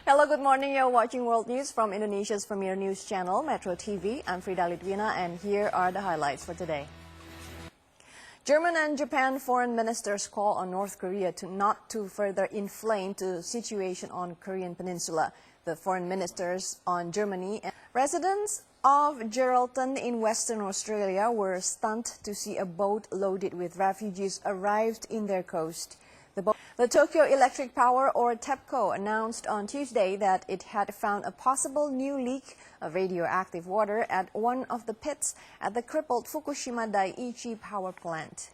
Hello, good morning. You're watching World News from Indonesia's premier news channel, Metro TV. I'm Frida Lidwina, and here are the highlights for today. German and Japan foreign ministers call on North Korea not to further inflame the situation on Korean peninsula. The foreign ministers on Germany and residents of Geraldton in Western Australia were stunned to see a boat loaded with refugees arrived in their coast. The Tokyo Electric Power, or TEPCO, announced on Tuesday that it had found a possible new leak of radioactive water at one of the pits at the crippled Fukushima Daiichi power plant.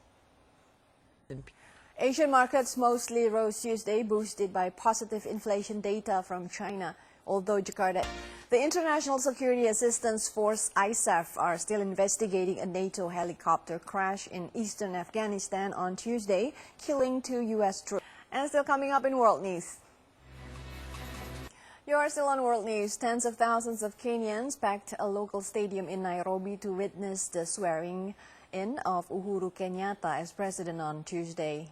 Asian markets mostly rose Tuesday, boosted by positive inflation data from China, although Jakarta. The International Security Assistance Force ISAF are still investigating a NATO helicopter crash in eastern Afghanistan on Tuesday, killing 2 U.S. troops. And still coming up in World News. You are still on World News. Tens of thousands of Kenyans packed a local stadium in Nairobi to witness the swearing-in of Uhuru Kenyatta as president on Tuesday.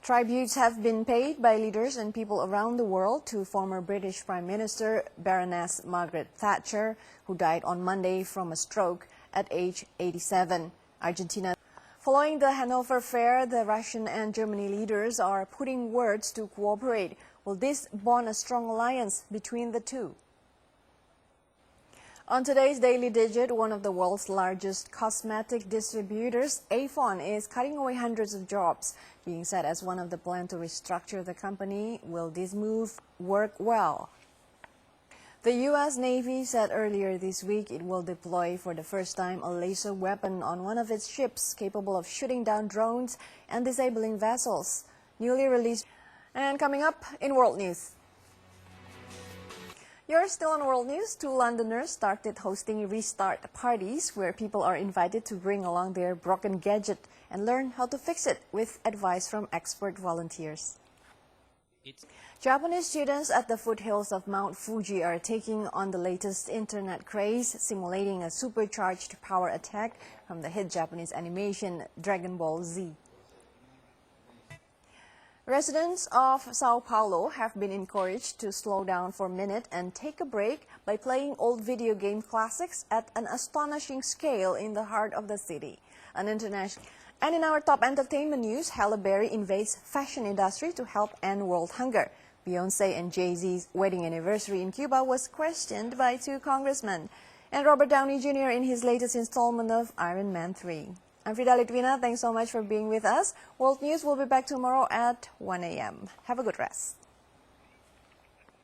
Tributes have been paid by leaders and people around the world to former British Prime Minister Baroness Margaret Thatcher, who died on Monday from a stroke at age 87. Argentina. Following the Hanover Fair, the Russian and Germany leaders are putting words to cooperate. Will this bond a strong alliance between the two? On today's Daily Digit, one of the world's largest cosmetic distributors, Avon, is cutting away hundreds of jobs. Being said as one of the plans to restructure the company, will this move work well? The U.S. Navy said earlier this week it will deploy for the first time a laser weapon on one of its ships capable of shooting down drones and disabling vessels. Newly released. And coming up in World News. You're still on World News. 2 Londoners started hosting restart parties where people are invited to bring along their broken gadget and learn how to fix it with advice from expert volunteers. Japanese students at the foothills of Mount Fuji are taking on the latest internet craze, simulating a supercharged power attack from the hit Japanese animation Dragon Ball Z. Residents of Sao Paulo have been encouraged to slow down for a minute and take a break by playing old video game classics at an astonishing scale in the heart of the city. And in our top entertainment news, Halle Berry invades fashion industry to help end world hunger. Beyonce and Jay-Z's wedding anniversary in Cuba was questioned by 2 congressmen. And Robert Downey Jr. in his latest installment of Iron Man 3. I'm Frida Lidwina. Thanks so much for being with us. World News will be back tomorrow at 1 a.m. Have a good rest.